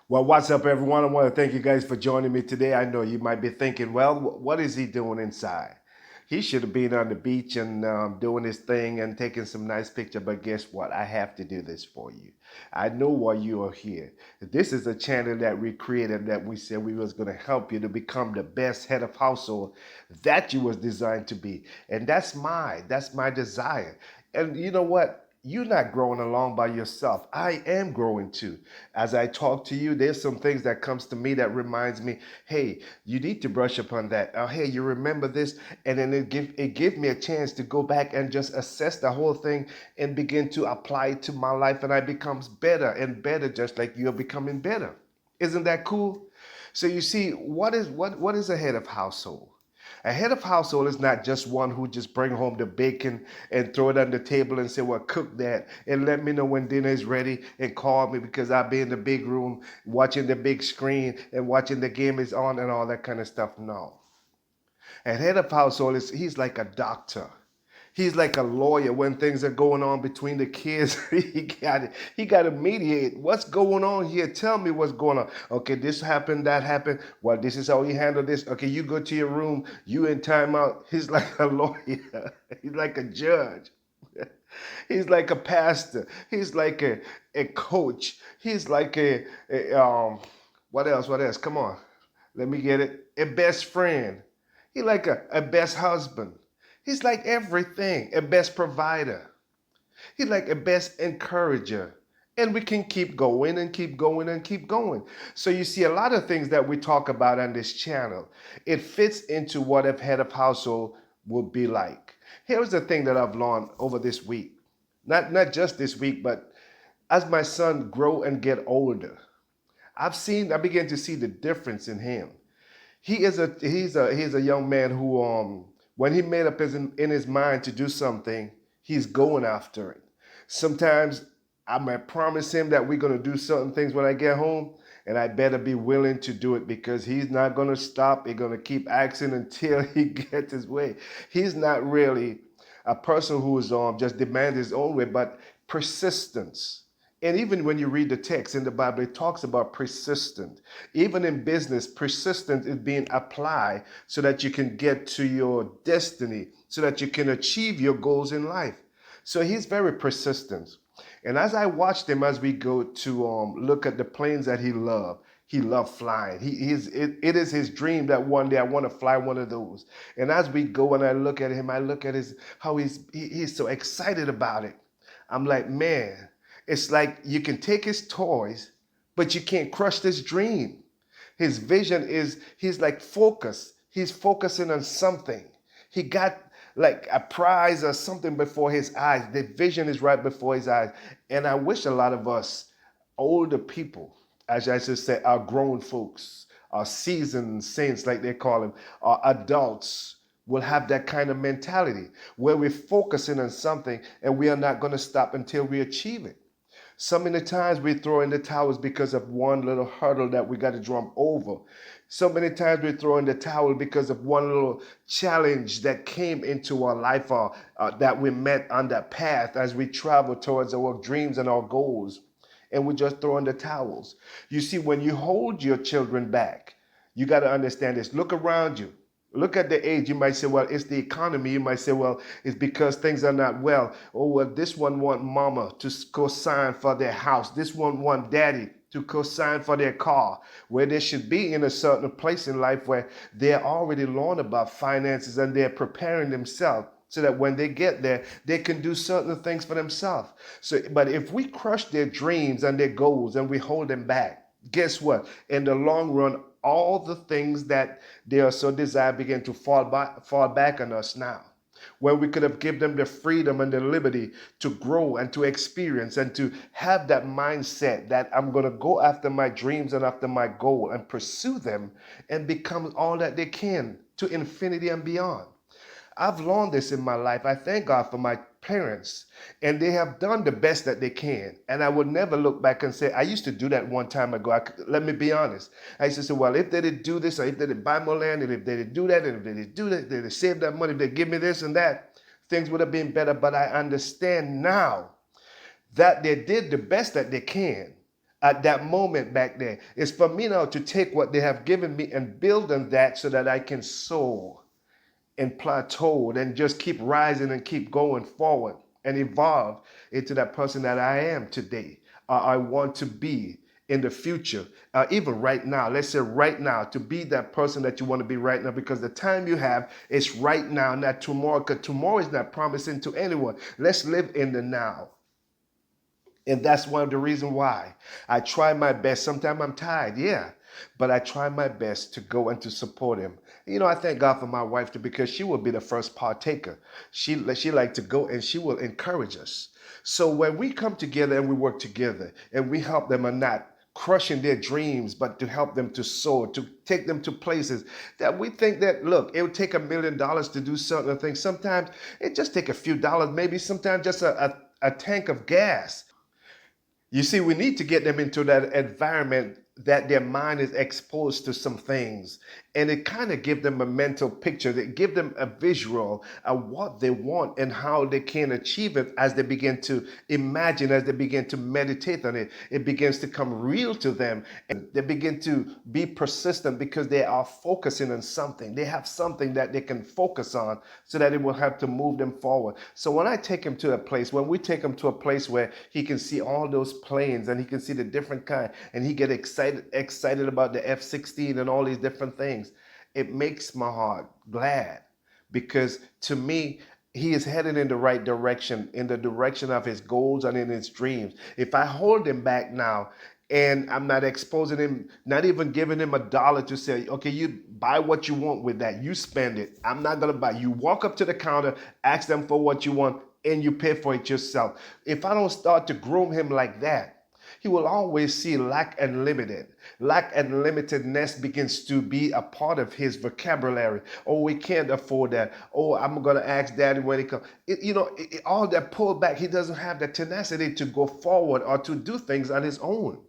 Well, what's up, everyone? I want to thank you guys for joining me today. I know you might be thinking, well, what is he doing inside? He should have been on the beach and doing his thing and taking some nice picture. But guess what? I have to do this for you. I know why you are here. This is a channel that we created that we said we was going to help you to become the best head of household that you was designed to be. And that's my desire. And you know what? You're not growing along by yourself. I am growing too. As I talk to you, there's some things that comes to me that reminds me, hey, you need to brush up on that. Hey, you remember this, and then it give me a chance to go back and just assess the whole thing and begin to apply it to my life, and I becomes better and better, just like you're becoming better. Isn't that cool? So you see, what is a head of household? A head of household is not just one who just bring home the bacon and throw it on the table and say, well, cook that and let me know when dinner is ready and call me because I'll be in the big room watching the big screen and watching the game is on and all that kind of stuff. No. A head of household he's like a doctor. He's like a lawyer when things are going on between the kids. He got to mediate. What's going on here? Tell me what's going on. Okay, this happened, that happened. Well, this is how you handle this. Okay, you go to your room. You in timeout. He's like a lawyer. He's like a judge. He's like a pastor. He's like a coach. He's like what else? What else? Come on. Let me get it. A best friend. He like a best husband. He's like everything. A best provider. He's like a best encourager. And we can keep going and keep going and keep going. So you see a lot of things that we talk about on this channel. It fits into what a head of household would be like. Here's the thing that I've learned over this week. Not just this week, but as my son grow and get older, I began to see the difference in him. He's a young man who when he made up in his mind to do something, he's going after it. Sometimes I might promise him that we're gonna do certain things when I get home, and I better be willing to do it because he's not gonna stop. He's gonna keep asking until he gets his way. He's not really a person who is just demand his own way, but persistence. And even when you read the text in the Bible, it talks about persistent. Even in business, persistence is being applied so that you can get to your destiny, so that you can achieve your goals in life. So he's very persistent. And as I watched him as we go to look at the planes that he loved flying. It is his dream that one day I want to fly one of those. And as we go and I look at him, I look at how he's so excited about it. I'm like, man, it's like you can take his toys, but you can't crush this dream. His vision is, he's like focused. He's focusing on something. He got like a prize or something before his eyes. The vision is right before his eyes. And I wish a lot of us older people, as I should say, our grown folks, our seasoned saints, like they call them, our adults, will have that kind of mentality where we're focusing on something and we are not going to stop until we achieve it. So many times we throw in the towels because of one little hurdle that we got to jump over. So many times we throw in the towel because of one little challenge that came into our life or that we met on that path as we travel towards our dreams and our goals. And we just throw in the towels. You see, when you hold your children back, you got to understand this. Look around you. Look at the age. You might say, well, it's the economy. You might say, well, it's because things are not well. Oh, well, this one want mama to co-sign for their house. This one want daddy to co-sign for their car, where they should be in a certain place in life where they're already learned about finances and they're preparing themselves so that when they get there, they can do certain things for themselves. So, but if we crush their dreams and their goals and we hold them back, guess what? In the long run, all the things that they are so desire begin to fall back on us now. When we could have given them the freedom and the liberty to grow and to experience and to have that mindset that I'm going to go after my dreams and after my goal and pursue them and become all that they can to infinity and beyond. I've learned this in my life. I thank God for my parents, and they have done the best that they can. And I would never look back and say, I used to do that one time ago. Let me be honest. I used to say, well, if they did do this, or if they did buy more land, and if they did do that, and if they did do that, if they did save that money, if they give me this and that, things would have been better. But I understand now that they did the best that they can. at that moment back there. It's for me now to take what they have given me and build on that so that I can soar and plateau and just keep rising and keep going forward and evolve into that person that I am today. I want to be in the future, even right now. Let's say right now, to be that person that you want to be right now, because the time you have is right now, not tomorrow, because tomorrow is not promising to anyone. Let's live in the now. And that's one of the reasons why I try my best. Sometimes I'm tired, yeah, but I try my best to go and to support him. You know, I thank God for my wife too, because she will be the first partaker. She like to go and she will encourage us. So when we come together and we work together and we help them or not crushing their dreams, but to help them to soar, to take them to places that we think that, look, it would take $1 million to do certain things. Sometimes it just take a few dollars, maybe sometimes just a tank of gas. You see, we need to get them into that environment that their mind is exposed to some things, and it kind of give them a mental picture, that give them a visual of what they want and how they can achieve it as they begin to imagine, as they begin to meditate on it. It begins to come real to them, and they begin to be persistent because they are focusing on something. They have something that they can focus on so that it will have to move them forward. So when I take him to a place, when we take him to a place where he can see all those planes and he can see the different kind, and he get excited about the F-16 and all these different things, it makes my heart glad, because to me, he is headed in the right direction, in the direction of his goals and in his dreams. If I hold him back now and I'm not exposing him, not even giving him $1 to say, okay, you buy what you want with that, you spend it. I'm not gonna buy. You walk up to the counter, ask them for what you want, and you pay for it yourself. If I don't start to groom him like that, he will always see lack and limited. Lack and limitedness begins to be a part of his vocabulary. Oh, we can't afford that. Oh, I'm going to ask daddy when he comes. All that pulled back, he doesn't have the tenacity to go forward or to do things on his own.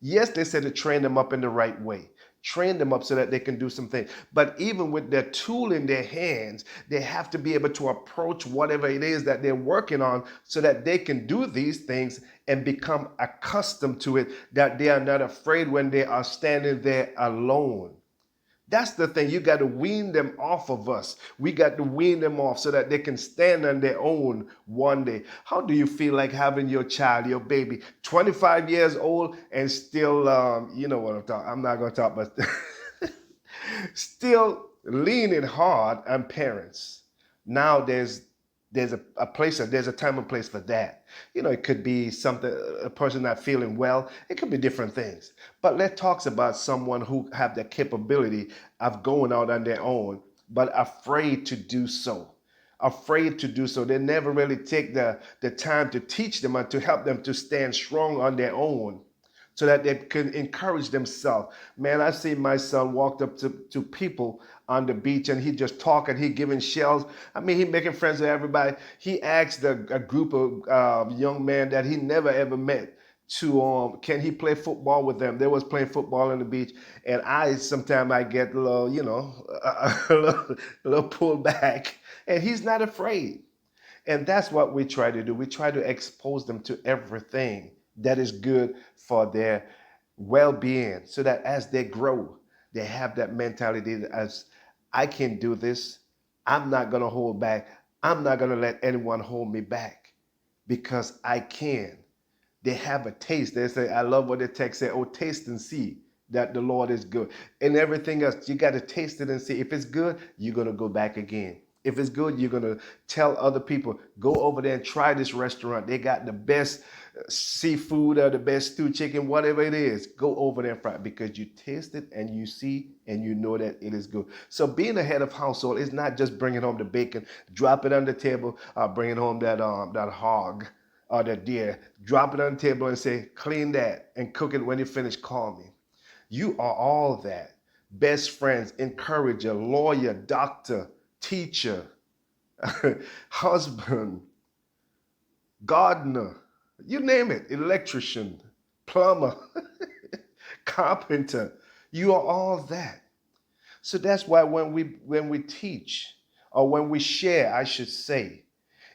Yes, they said to train them up in the right way. Train them up so that they can do some things. But even with their tool in their hands, they have to be able to approach whatever it is that they're working on so that they can do these things and become accustomed to it, that they are not afraid when they are standing there alone. That's the thing. You got to wean them off of us. We got to wean them off so that they can stand on their own one day. How do you feel like having your child, your baby, 25 years old and still, you know what I'm talking? I'm not going to talk, but still leaning hard on parents. Now there's a place, there's a time and place for that. You know, it could be something, a person not feeling well. It could be different things. But let's talk about someone who have the capability of going out on their own, but afraid to do so. Afraid to do so. They never really take the time to teach them and to help them to stand strong on their own so that they can encourage themselves. Man, I see my son walked up to people on the beach and he just talking, he giving shells. I mean, he making friends with everybody. He asked a group of young men that he never ever met to can he play football with them. They was playing football on the beach, and I sometimes I get a little, a little pulled back, and he's not afraid. And that's what we try to do. We try to expose them to everything that is good for their well-being so that as they grow, they have that mentality that as I can do this, I'm not going to hold back. I'm not going to let anyone hold me back because I can. They have a taste. They say, I love what the text said, oh, taste and see that the Lord is good. And everything else, you got to taste it and see. If it's good, you're going to go back again. If it's good, you're going to tell other people, go over there and try this restaurant. They got the best seafood or the best stew chicken, whatever it is. Go over there and try it because you taste it and you see and you know that it is good. So being a head of household is not just bringing home the bacon, drop it on the table, bringing home that hog or the deer, drop it on the table and say, clean that and cook it. When you finish, call me. You are all that. Best friends, encourager, lawyer, doctor, teacher, husband, gardener, you name it, electrician, plumber, carpenter. You are all that. So that's why when we teach or when we share, I should say,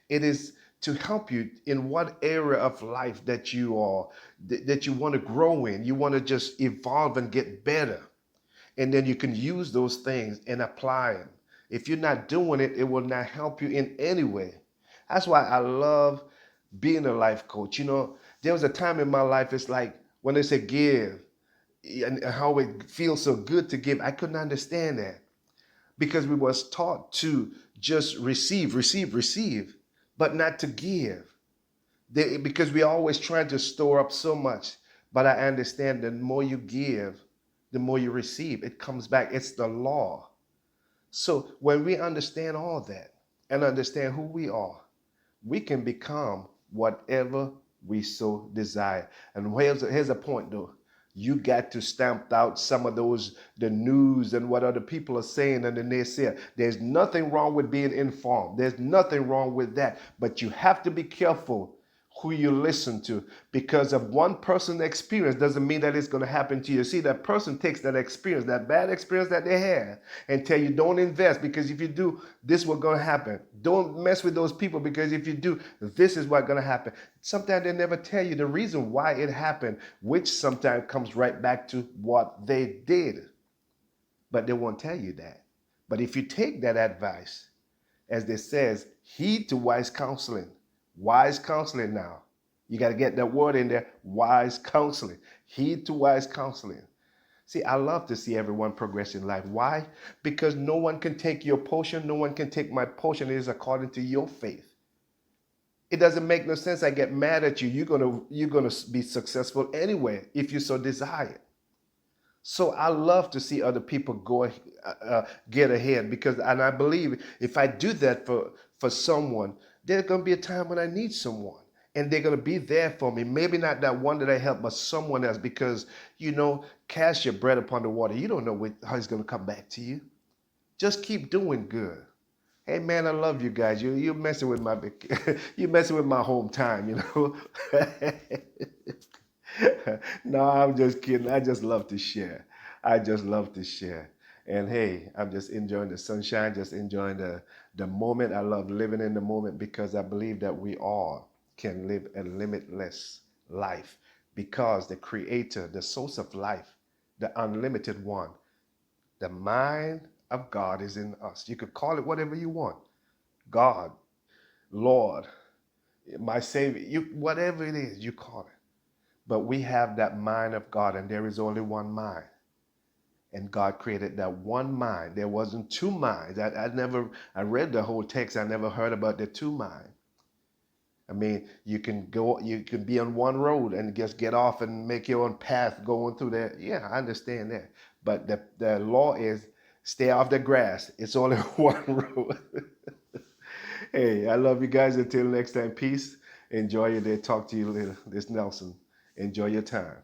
it is to help you in what area of life that you are, that you want to grow in. You want to just evolve and get better. And then you can use those things and apply them. If you're not doing it, it will not help you in any way. That's why I love being a life coach. You know, there was a time in my life, it's like when they say give and how it feels so good to give, I couldn't understand that because we was taught to just receive, receive, receive, but not to give. Because we always trying to store up so much. But I understand the more you give, the more you receive. It comes back. It's the law. So when we understand all that and understand who we are, we can become whatever we so desire. And here's a point though. You got to stamp out some of those, the news and what other people are saying and then they say there's nothing wrong with being informed. There's nothing wrong with that. But you have to be careful who you listen to, because of one person's experience doesn't mean that it's going to happen to you. See, that person takes that experience, that bad experience that they had, and tell you don't invest, because if you do, this is what's going to happen. Don't mess with those people, because if you do, this is what's going to happen. Sometimes they never tell you the reason why it happened, which sometimes comes right back to what they did, but they won't tell you that. But if you take that advice, as they says, heed to wise counseling. Wise counseling now. You got to get that word in there, wise counseling. Heed to wise counseling. See, I love to see everyone progress in life. Why? Because no one can take your portion. No one can take my portion. It is according to your faith. It doesn't make no sense. I get mad at you. You're gonna be successful anyway if you so desire. So I love to see other people go get ahead, because, and I believe if I do that for someone, there's gonna be a time when I need someone, and they're gonna be there for me. Maybe not that one that I helped, but someone else, because cast your bread upon the water. You don't know how it's gonna come back to you. Just keep doing good. Hey man, I love you guys. You're messing with my you messing with my home time. No, I'm just kidding. I just love to share. I just love to share. And hey, I'm just enjoying the sunshine, just enjoying the moment. I love living in the moment, because I believe that we all can live a limitless life, because the creator, the source of life, the unlimited one, the mind of God is in us. You could call it whatever you want. God, Lord, my Savior, whatever it is, you call it. But we have that mind of God, and there is only one mind. And God created that one mind. There wasn't two minds. I read the whole text. I never heard about the two minds. I mean, you can be on one road and just get off and make your own path going through there. Yeah, I understand that. But the law is stay off the grass. It's only one road. Hey, I love you guys. Until next time, peace. Enjoy your day. Talk to you later. This is Nelson. Enjoy your time.